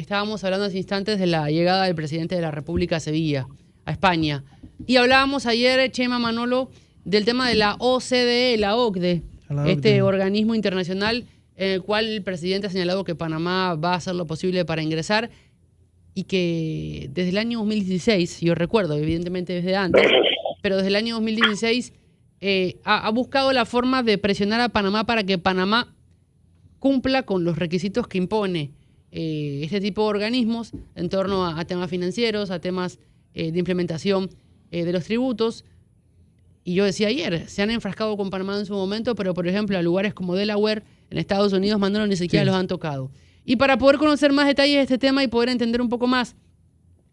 estábamos hablando hace instantes de la llegada del presidente de la República a Sevilla, a España. Y hablábamos ayer, Chema, Manolo, del tema de la OCDE, la OCDE, este organismo internacional en el cual el presidente ha señalado que Panamá va a hacer lo posible para ingresar y que desde el año 2016, yo recuerdo, evidentemente desde antes, pero desde el año 2016 ha buscado la forma de presionar a Panamá para que Panamá cumpla con los requisitos que impone este tipo de organismos en torno a temas financieros, a temas de implementación de los tributos. Y yo decía ayer, se han enfrascado con Panamá en su momento, pero por ejemplo a lugares como Delaware, en Estados Unidos, Manolo, ni siquiera los han tocado. Y para poder conocer más detalles de este tema y poder entender un poco más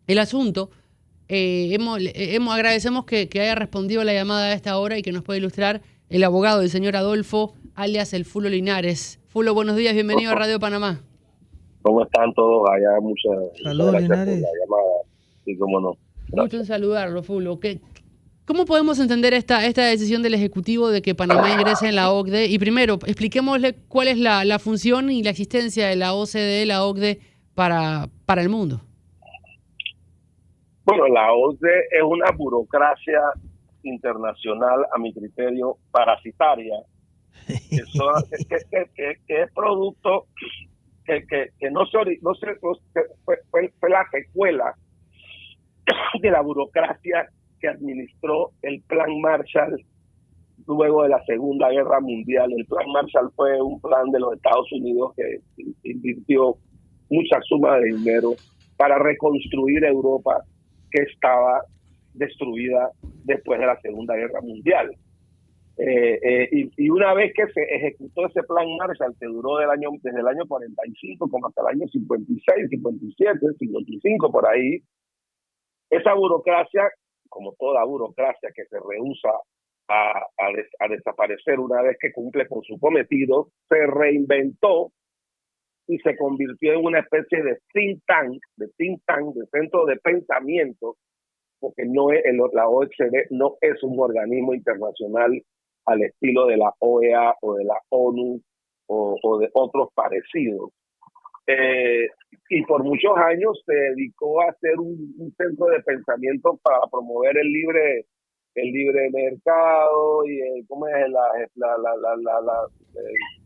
el asunto, agradecemos que haya respondido a la llamada a esta hora y que nos pueda ilustrar el abogado, el señor Adolfo, alias el Fulo Linares. Fulo, buenos días, bienvenido a Radio Panamá. ¿Cómo están todos allá? Muchas gracias Linares. por la llamada. Sí, cómo no. Gusto en saludarlo, Fulo. ¿Cómo podemos entender esta decisión del Ejecutivo de que Panamá ingrese en la OCDE? Y primero, expliquémosle cuál es la función y la existencia de la OCDE, la OCDE, para el mundo. Bueno, la OCDE es una burocracia internacional, a mi criterio, parasitaria, que es producto que fue la secuela de la burocracia que administró el Plan Marshall luego de la Segunda Guerra Mundial. El Plan Marshall fue un plan de los Estados Unidos que invirtió mucha suma de dinero para reconstruir Europa, que estaba destruida después de la Segunda Guerra Mundial. Y una vez que se ejecutó ese Plan Marshall, que duró desde el año 45 como hasta el año 56, 57, 55, por ahí, esa burocracia, como toda burocracia que se rehúsa a desaparecer una vez que cumple con su cometido, se reinventó y se convirtió en una especie de think tank, de centro de pensamiento, porque la OECD no es un organismo internacional al estilo de la OEA o de la ONU o de otros parecidos. Y por muchos años se dedicó a ser un centro de pensamiento para promover el libre mercado y el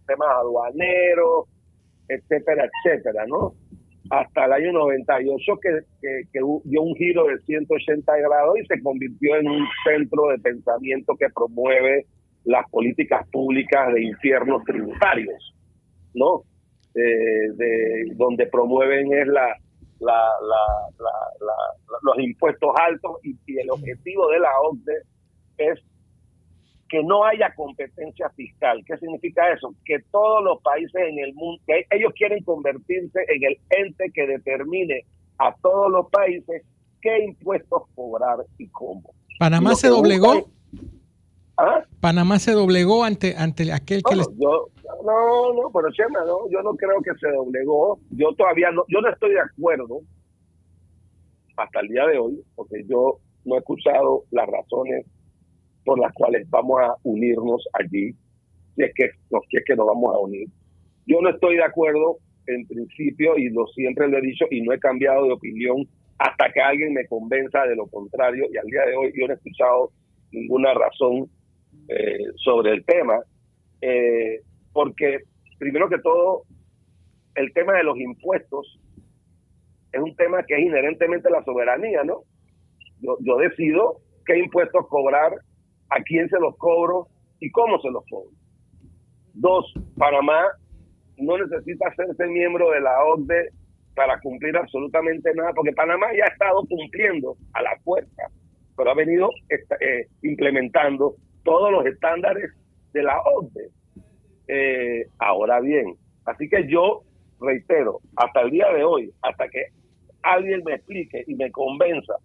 temas aduaneros, etcétera, etcétera, ¿no? Hasta el año 98 que dio un giro de 180 grados y se convirtió en un centro de pensamiento que promueve las políticas públicas de infiernos tributarios, ¿no? Donde promueven es los impuestos altos y el objetivo de la OCDE es que no haya competencia fiscal. ¿Qué significa eso? Que todos los países en el mundo, que ellos quieren convertirse en el ente que determine a todos los países qué impuestos cobrar y cómo. ¿Panamá se doblegó? ¿Panamá se doblegó ante aquel que No, pero Chema, no, yo no creo que se doblegó. Yo no estoy de acuerdo hasta el día de hoy, porque yo no he escuchado las razones por las cuales vamos a unirnos allí, si es que nos vamos a unir. Yo no estoy de acuerdo en principio, y siempre lo he dicho, y no he cambiado de opinión hasta que alguien me convenza de lo contrario, y al día de hoy yo no he escuchado ninguna razón sobre el tema, porque primero que todo, el tema de los impuestos es un tema que es inherentemente la soberanía, ¿no? Yo decido qué impuestos cobrar, a quién se los cobro y cómo se los cobro. 2, Panamá no necesita hacerse miembro de la OCDE para cumplir absolutamente nada, porque Panamá ya ha estado cumpliendo a la fuerza, pero ha venido implementando todos los estándares de la OCDE. Ahora bien, así que yo reitero, hasta el día de hoy, hasta que alguien me explique y me convenza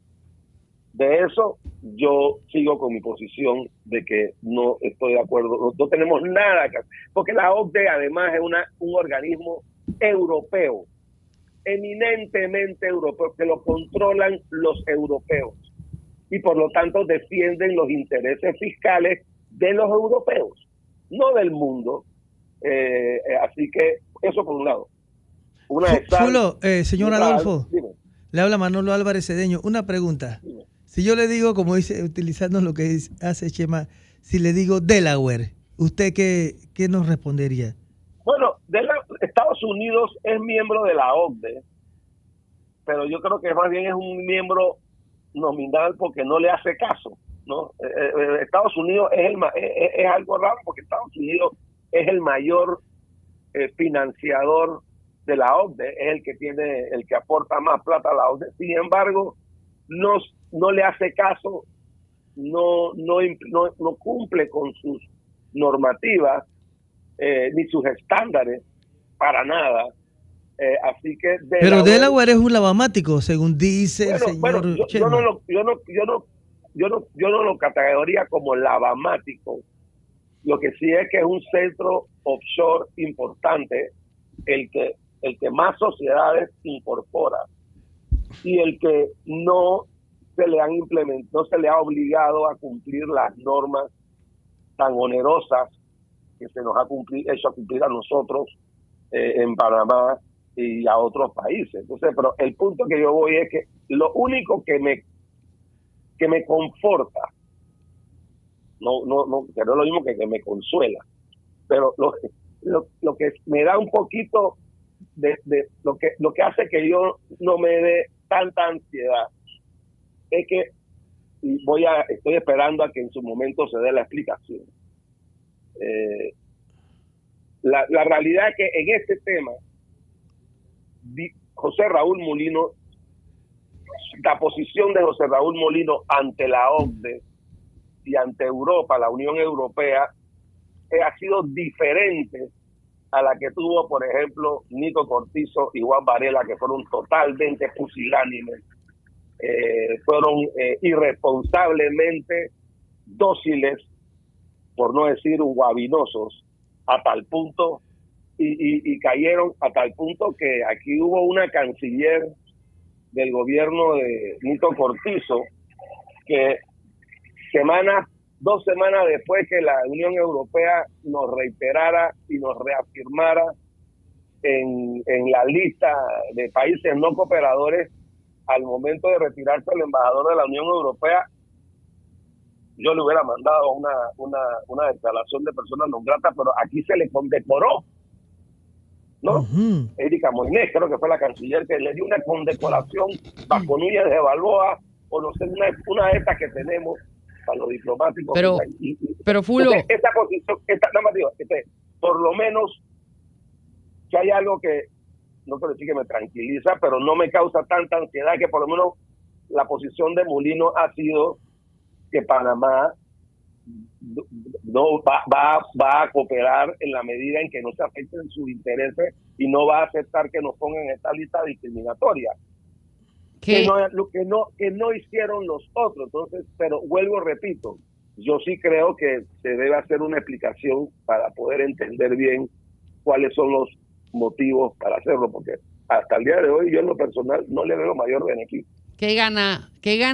de eso, yo sigo con mi posición de que no estoy de acuerdo, no tenemos nada que hacer, porque la OCDE además es un organismo europeo, eminentemente europeo, que lo controlan los europeos y por lo tanto defienden los intereses fiscales de los europeos, no del mundo. Así que eso por un lado. una de sal. Fulo, señor Adolfo, le habla Manolo Álvarez Cedeño. Una pregunta. Dime. Si yo le digo, como dice, utilizando lo que hace Chema, si le digo Delaware, ¿usted qué nos respondería? Bueno, Estados Unidos es miembro de la OCDE, pero yo creo que más bien es un miembro nominal porque no le hace caso, ¿no? Estados Unidos es algo raro porque Estados Unidos es el mayor financiador de la OCDE, es el que aporta más plata a la OCDE. Sin embargo, no le hace caso, no cumple con sus normativas ni sus estándares para nada. Así que pero Delaware es un lavamático, según dice el señor Chema. Yo no lo categoría como lavamático. Lo que sí es que es un centro offshore importante, el que más sociedades incorpora y el que no se le han implementado, no se le ha obligado a cumplir las normas tan onerosas que se nos ha hecho a cumplir a nosotros en Panamá y a otros países. Entonces, pero el punto que yo voy es que lo único que me conforta, no es lo mismo que me consuela, pero lo que me da un poquito de lo que hace que yo no me dé tanta ansiedad es que estoy esperando a que en su momento se dé la explicación. La realidad es que en este tema José Raúl Mulino, la posición de José Raúl Mulino ante la OCDE y ante Europa, la Unión Europea, ha sido diferente a la que tuvo, por ejemplo, Nico Cortizo y Juan Varela, que fueron totalmente pusilánimes, fueron irresponsablemente dóciles, por no decir guabinosos, a tal punto, y cayeron a tal punto que aquí hubo una canciller del gobierno de Nico Cortizo que 2 semanas después que la Unión Europea nos reiterara y nos reafirmara en la lista de países no cooperadores, al momento de retirarse el embajador de la Unión Europea, yo le hubiera mandado una declaración de persona non grata, pero aquí se le condecoró, ¿no? Uh-huh. Erika Moinés, creo que fue la canciller, que le dio una condecoración bajo Núñez de Balboa, o no sé, una de estas que tenemos para los diplomáticos. Pero Fulo... Entonces, esta posición, por lo menos, que hay algo que, no quiero decir que me tranquiliza, pero no me causa tanta ansiedad, que por lo menos la posición de Mulino ha sido que Panamá no va a cooperar en la medida en que no se afecten sus intereses y no va a aceptar que nos pongan en esta lista discriminatoria. Que no hicieron los otros. Entonces, pero vuelvo, repito, yo sí creo que se debe hacer una explicación para poder entender bien cuáles son los motivos para hacerlo, porque hasta el día de hoy yo en lo personal no le veo mayor beneficio. ¿Qué gana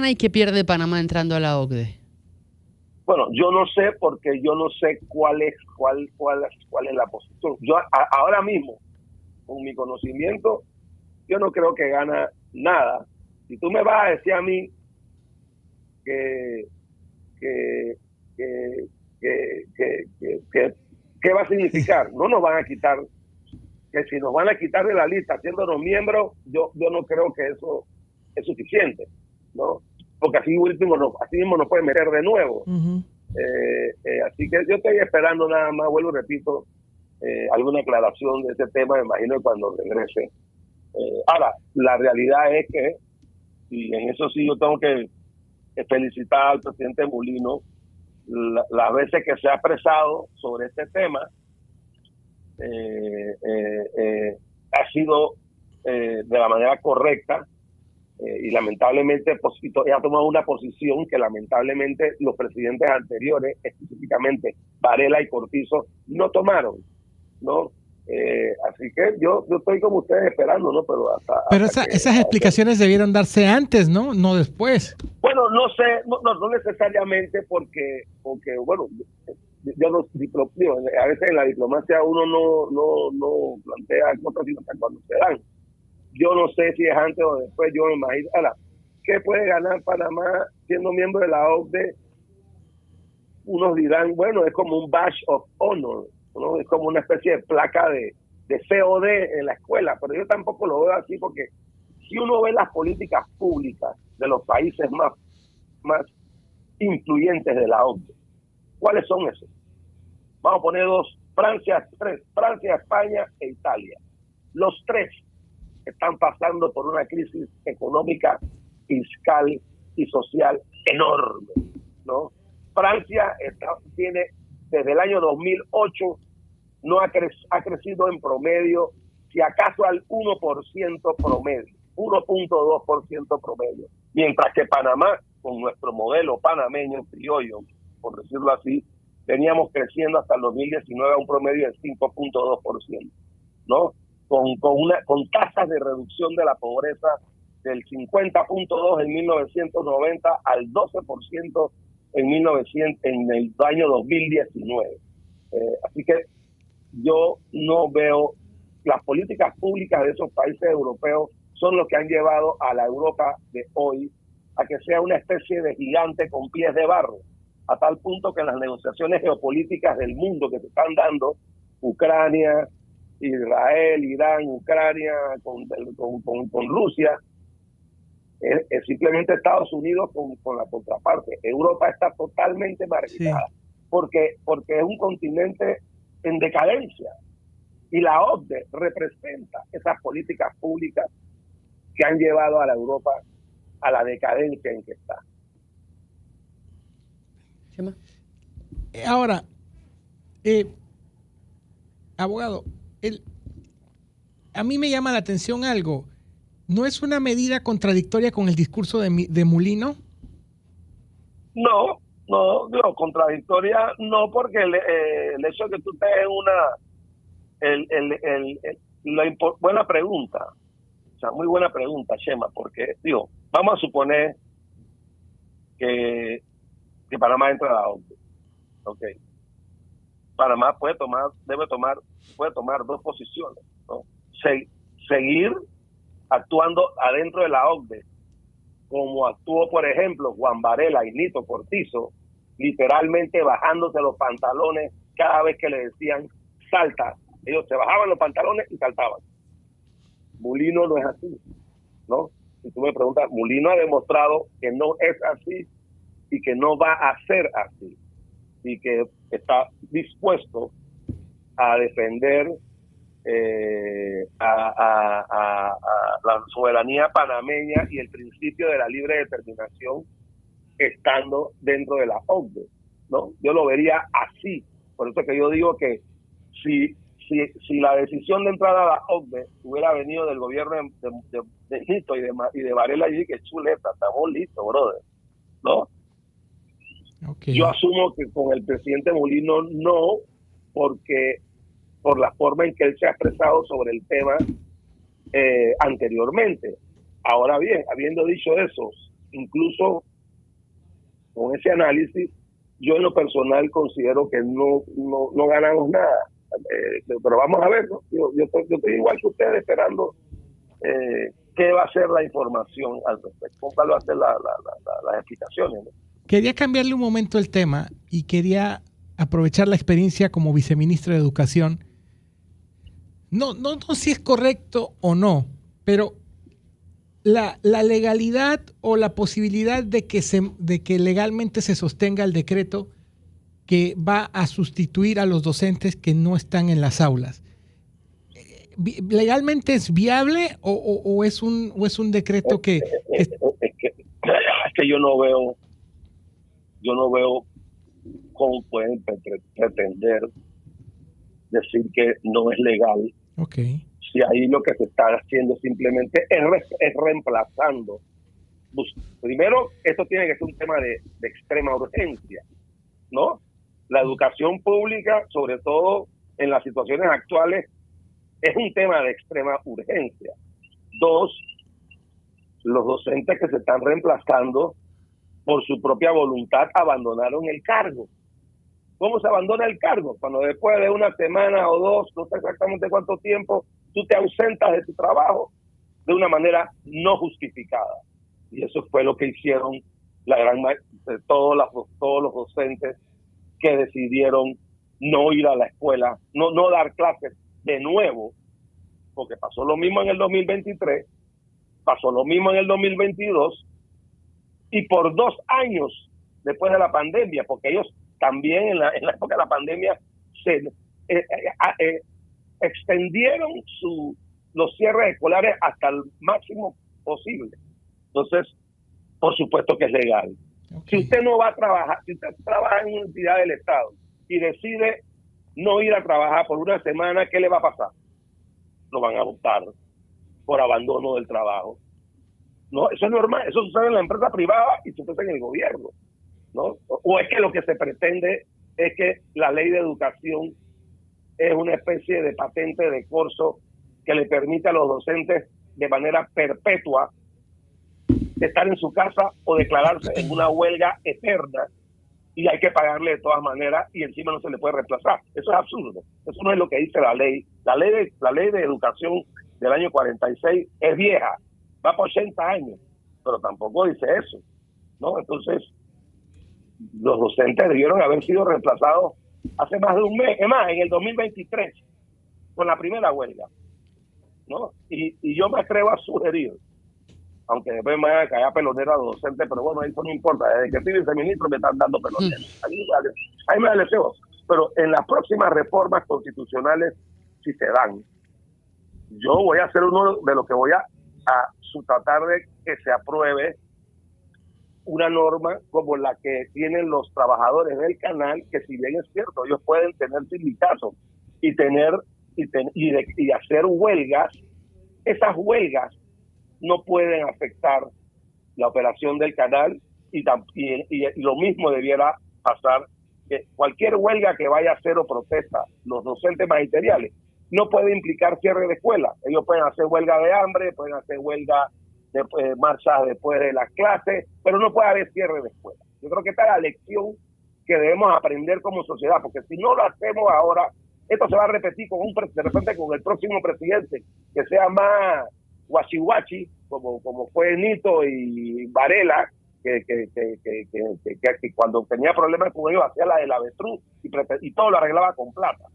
y qué pierde Panamá entrando a la OCDE? Bueno, yo no sé, porque yo no sé cuál es la posición. Yo ahora mismo, con mi conocimiento, yo no creo que gana nada. Si tú me vas a decir a mí ¿qué va a significar? No nos van a quitar, que si nos van a quitar de la lista haciéndonos miembros, yo no creo que eso es suficiente, ¿no? Porque así mismo nos pueden meter de nuevo. Uh-huh. Así que yo estoy esperando nada más, vuelvo y repito, alguna aclaración de este tema, me imagino que cuando regrese. Ahora, la realidad es que, y en eso sí yo tengo que felicitar al presidente Mulino, las veces que se ha expresado sobre este tema, ha sido de la manera correcta, y lamentablemente ha tomado una posición que lamentablemente los presidentes anteriores, específicamente Varela y Cortizo, no tomaron, ¿no? Así que yo estoy como ustedes esperando, ¿no? Pero esas explicaciones debieron darse antes, ¿no? No después. Bueno, no sé, no necesariamente porque bueno, a veces en la diplomacia uno no plantea cosas sino hasta cuando se dan. Yo no sé si es antes o después, yo me imagino. Ahora, ¿qué puede ganar Panamá siendo miembro de la OCDE? Unos dirán, bueno, es como un badge of honor, ¿no? Es como una especie de placa de COD en la escuela, pero yo tampoco lo veo así, porque si uno ve las políticas públicas de los países más influyentes de la OCDE, ¿cuáles son esos? Vamos a poner tres: Francia, España e Italia. Los tres están pasando por una crisis económica, fiscal y social enorme, ¿no? Francia tiene desde el año 2008 no ha crecido en promedio, si acaso al 1% promedio, 1.2% promedio, mientras que Panamá, con nuestro modelo panameño criollo, por decirlo así, veníamos creciendo hasta el 2019 a un promedio del 5.2%, ¿no? Con tasas de reducción de la pobreza del 50.2 en 1990 al 12% en el año 2019. Así que yo no veo, las políticas públicas de esos países europeos son los que han llevado a la Europa de hoy a que sea una especie de gigante con pies de barro, a tal punto que en las negociaciones geopolíticas del mundo que se están dando, Ucrania, Israel, Irán, Ucrania, con Rusia, es simplemente Estados Unidos con la contraparte. Europa está totalmente marginada, sí, porque es un continente en decadencia, y la OCDE representa esas políticas públicas que han llevado a la Europa a la decadencia en que está. Ahora, abogado, a mí me llama la atención algo. ¿No es una medida contradictoria con el discurso de Mulino? No, contradictoria no, porque el hecho de que tú tengas buena pregunta, o sea, muy buena pregunta, Chema, porque, vamos a suponer que Panamá entra a la OCDE, ¿ok? Panamá puede tomar dos posiciones, ¿no? Seguir actuando adentro de la OCDE, como actuó, por ejemplo, Juan Varela y Nito Cortizo, literalmente bajándose los pantalones cada vez que le decían salta. Ellos se bajaban los pantalones y saltaban. Mulino no es así, ¿no? Si tú me preguntas, Mulino ha demostrado que no es así y que no va a ser así, y que está dispuesto a defender a la soberanía panameña y el principio de la libre determinación estando dentro de la OCDE, ¿no? Yo lo vería así. Por eso que yo digo que si la decisión de entrar a la OCDE hubiera venido del gobierno de Nito y de Varela, y que chuleta, estamos listos, brother, ¿no? Okay. Yo asumo que con el presidente Mulino no, porque por la forma en que él se ha expresado sobre el tema anteriormente. Ahora bien, habiendo dicho eso, incluso con ese análisis, yo en lo personal considero que no ganamos nada. Pero vamos a ver, ¿no? Yo estoy igual que ustedes esperando qué va a ser la información al respecto, cuál va a ser las explicaciones, ¿no? Quería cambiarle un momento el tema y quería aprovechar la experiencia como viceministro de Educación. No si es correcto o no, pero la legalidad o la posibilidad de que legalmente se sostenga el decreto que va a sustituir a los docentes que no están en las aulas. ¿Legalmente es viable o es un decreto que... Es que yo no veo cómo pueden pretender decir que no es legal. Okay. Si ahí lo que se está haciendo simplemente es reemplazando. Primero, esto tiene que ser un tema de extrema urgencia, ¿no? La educación pública, sobre todo en las situaciones actuales, es un tema de extrema urgencia. Dos, los docentes que se están reemplazando por su propia voluntad abandonaron el cargo. ¿Cómo se abandona el cargo? Cuando después de una semana o dos, no sé exactamente cuánto tiempo, tú te ausentas de tu trabajo de una manera no justificada. Y eso fue lo que hicieron todos los docentes que decidieron no ir a la escuela, no dar clases de nuevo, porque pasó lo mismo en el 2023, pasó lo mismo en el 2022, y por 2 años después de la pandemia, porque ellos también en la época de la pandemia se extendieron los cierres escolares hasta el máximo posible. Entonces, por supuesto que es legal. Okay. Si usted no va a trabajar, si usted trabaja en una entidad del Estado y decide no ir a trabajar por una semana, ¿qué le va a pasar? Lo van a votar por abandono del trabajo. No, eso es normal, eso sucede en la empresa privada y sucede en el gobierno, ¿no? O es que lo que se pretende es que la ley de educación es una especie de patente de corso que le permite a los docentes de manera perpetua estar en su casa o declararse en una huelga eterna y hay que pagarle de todas maneras y encima no se le puede reemplazar. Eso es absurdo. Eso no es lo que dice la ley. La ley de educación del año 46 es vieja, va por 80 años, pero tampoco dice eso, ¿no? Entonces, los docentes debieron haber sido reemplazados hace más de un mes, es más, en el 2023, con la primera huelga, ¿no? Y yo me atrevo a sugerir, aunque después me haga caer pelonera a los docentes, pero bueno, eso no importa, desde que soy viceministro me están dando pelonera. Ahí me da el deseo. Pero en las próximas reformas constitucionales, si se dan, yo voy a ser uno de los que voy a tratar de que se apruebe una norma como la que tienen los trabajadores del canal, que si bien es cierto, ellos pueden tener sindicatos y hacer huelgas, esas huelgas no pueden afectar la operación del canal y lo mismo debiera pasar que cualquier huelga que vaya a hacer o protesta los docentes magisteriales no puede implicar cierre de escuela. Ellos pueden hacer huelga de hambre, pueden hacer huelga de marchas después de las clases, pero no puede haber cierre de escuela. Yo creo que esta es la lección que debemos aprender como sociedad, porque si no lo hacemos ahora, esto se va a repetir de repente con el próximo presidente, que sea más guachihuachi, como fue Nito y Varela, que cuando tenía problemas con ellos hacía la del avestruz y todo lo arreglaba con plata.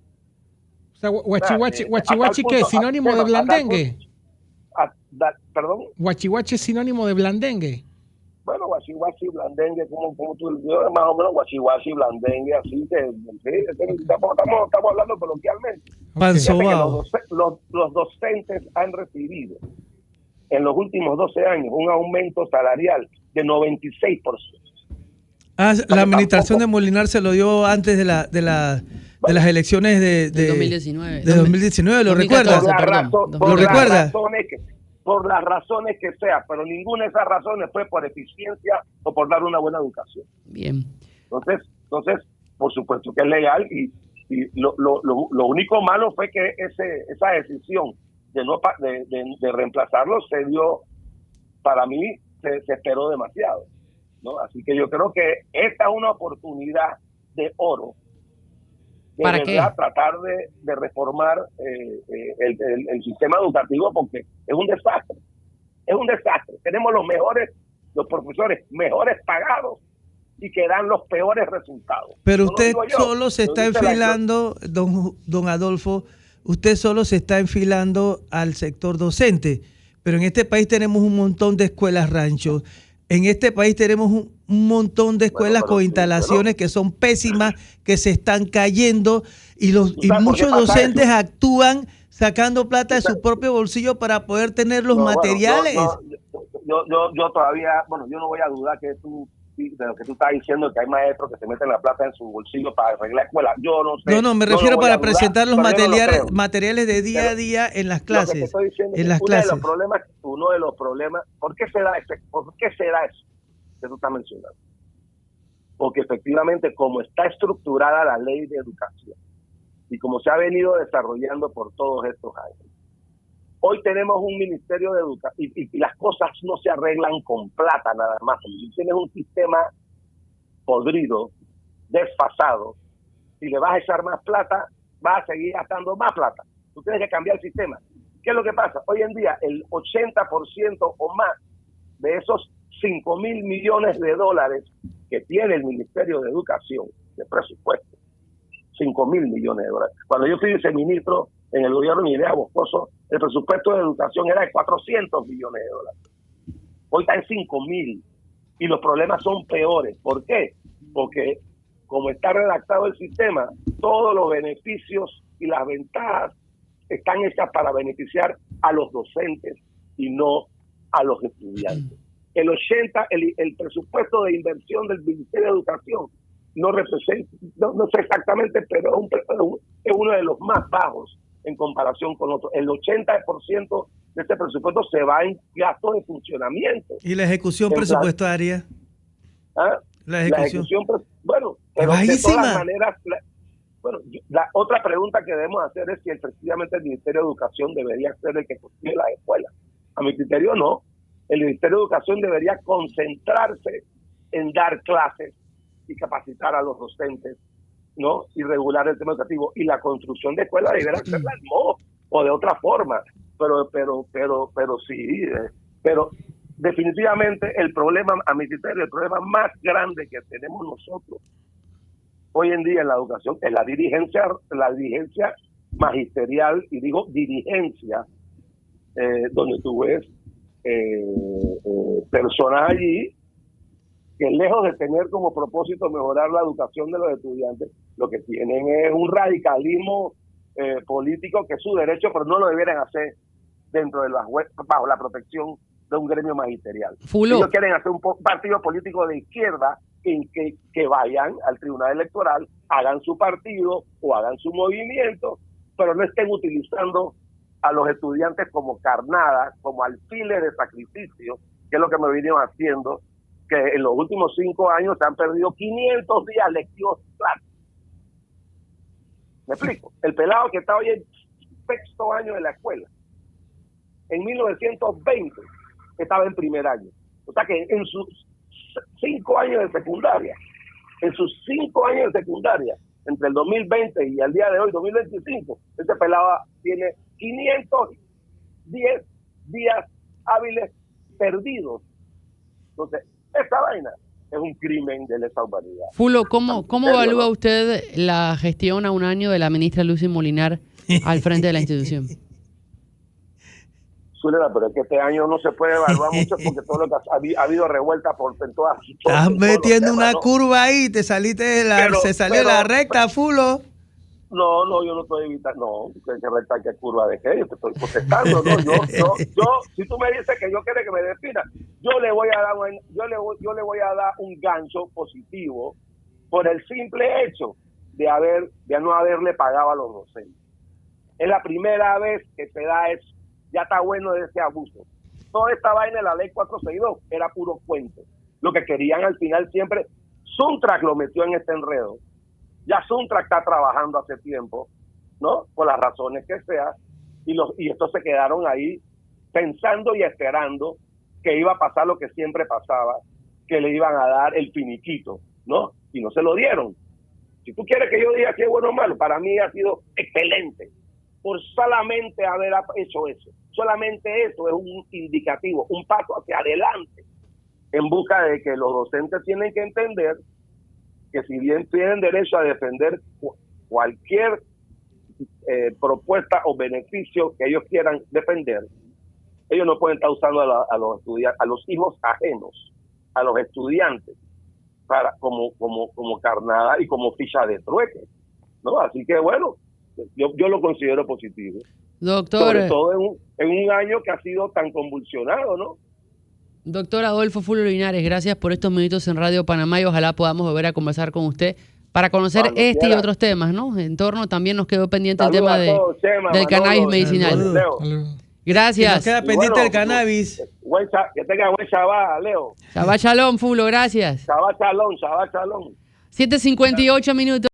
O sea, guachihuachi, ¿qué es? ¿Sinónimo de blandengue? ¿Perdón? Guachihuachi es sinónimo de blandengue. Bueno, guachihuachi, blandengue, como tú dices, más o menos guachihuachi, blandengue, así que estamos hablando coloquialmente. Los docentes han recibido en los últimos 12 años un aumento salarial de 96%. La administración de Molinar se lo dio antes de las elecciones de 2019. De 2019, ¿lo recuerda? ¿Lo recuerda? Por las razones que sea, pero ninguna de esas razones fue por eficiencia o por dar una buena educación. Bien. Entonces, por supuesto que es legal y lo único malo fue que esa decisión de reemplazarlo se dio, para mí, se esperó demasiado, ¿no? Así que yo creo que esta es una oportunidad de oro de verdad tratar de reformar el sistema educativo, porque es un desastre. Tenemos los profesores mejores pagados y que dan los peores resultados. Pero usted solo se está enfilando, don Adolfo, usted solo se está enfilando al sector docente, pero en este país tenemos un montón de escuelas ranchos. En este país tenemos un montón de escuelas con instalaciones que son pésimas, que se están cayendo y muchos docentes actúan sacando plata de su propio bolsillo para poder tener los materiales. Yo todavía, yo no voy a dudar de lo que tú estás diciendo, que hay maestros que se meten la plata en su bolsillo para arreglar la escuela. Yo no sé. No, me refiero para presentar los materiales de día a día en las clases. Lo que estoy diciendo es uno de los problemas, ¿por qué se da eso que tú estás mencionando? Porque efectivamente, como está estructurada la ley de educación y como se ha venido desarrollando por todos estos años, hoy tenemos un ministerio de educación y las cosas no se arreglan con plata nada más. Si tienes un sistema podrido, desfasado, si le vas a echar más plata, vas a seguir gastando más plata. Tú tienes que cambiar el sistema. ¿Qué es lo que pasa? Hoy en día, el 80% o más de esos 5.000 millones de dólares que tiene el Ministerio de Educación de presupuesto, 5.000 millones de dólares. Cuando yo fui viceministro en el gobierno de Mireya Moscoso, el presupuesto de educación era de 400 millones de dólares. Hoy está en 5.000 y los problemas son peores. ¿Por qué? Porque como está redactado el sistema, todos los beneficios y las ventajas están hechas para beneficiar a los docentes y no a los estudiantes. El presupuesto de inversión del Ministerio de Educación no representa, no sé exactamente, pero es uno de los más bajos en comparación con otros. El 80% de este presupuesto se va en gastos de funcionamiento. ¿Y la ejecución presupuestaria? ¿Ah? La ejecución bueno, pero de todas maneras, la otra pregunta que debemos hacer es si efectivamente el Ministerio de Educación debería ser el que construye las escuelas. A mi criterio no. El Ministerio de Educación debería concentrarse en dar clases y capacitar a los docentes, ¿no? Y regular el tema educativo. Y la construcción de escuelas debería hacerla al modo o de otra forma. Pero sí. Pero definitivamente el problema, a mi criterio, el problema más grande que tenemos nosotros hoy en día en la educación es la dirigencia magisterial, y digo dirigencia, donde tú ves personas allí que lejos de tener como propósito mejorar la educación de los estudiantes, lo que tienen es un radicalismo político que es su derecho, pero no lo debieran hacer dentro de bajo la protección de un gremio magisterial. Ellos quieren hacer un partido político de izquierda en que vayan al tribunal electoral, hagan su partido o hagan su movimiento, pero no estén utilizando a los estudiantes como carnada, como alfiles de sacrificio, que es lo que me vinieron haciendo, que en los últimos 5 años se han perdido 500 días lectivos. ¿Me explico? El pelado que está hoy en 6º año de la escuela, en 1920 estaba en primer año. O sea que en sus 5 años de secundaria, entre el 2020 y el día de hoy, 2025, este pelado tiene 510 días hábiles perdidos. Entonces, esta vaina es un crimen de lesa humanidad. Fulo, ¿cómo evalúa usted la gestión a un año de la ministra Lucy Molinar al frente de la institución? Pero es que este año no se puede evaluar mucho porque todo lo que ha habido revuelta por todas. Estás metiendo una curva ahí, te saliste se salió la recta, Fulo. No, yo no estoy evitando, que recta, que curva de qué, yo te estoy contestando, ¿no? Yo, si tú me dices que yo quiero que me despida, yo le voy a dar un gancho positivo por el simple hecho de no haberle pagado a los docentes. Es la primera vez que se da eso. Ya está bueno de ese abuso. Toda esta vaina de la ley 462 era puro cuento. Lo que querían al final siempre, Suntrack lo metió en este enredo. Ya Suntrack está trabajando hace tiempo, ¿no? Por las razones que sea, y estos se quedaron ahí pensando y esperando que iba a pasar lo que siempre pasaba, que le iban a dar el finiquito, ¿no? Y no se lo dieron. Si tú quieres que yo diga que es bueno o malo, para mí ha sido excelente por solamente haber hecho eso. Solamente eso es un indicativo, un paso hacia adelante en busca de que los docentes tienen que entender que si bien tienen derecho a defender cualquier propuesta o beneficio que ellos quieran defender, ellos no pueden estar usando a los estudiantes, a los hijos ajenos, a los estudiantes, como carnada y como ficha de trueque, ¿no? Así que bueno, yo lo considero positivo. Doctor, sobre todo en un año que ha sido tan convulsionado, ¿no? Doctor Adolfo Fulo Linares, gracias por estos minutos en Radio Panamá y ojalá podamos volver a conversar con usted para conocer y otros temas, ¿no? En torno también nos quedó pendiente el tema del cannabis medicinal. Gracias. Que nos queda pendiente el cannabis. Que tenga buen Shabbat, Leo. Shabbat Shalom, Fulo, gracias. Shabbat Shalom. 7:58 minutos.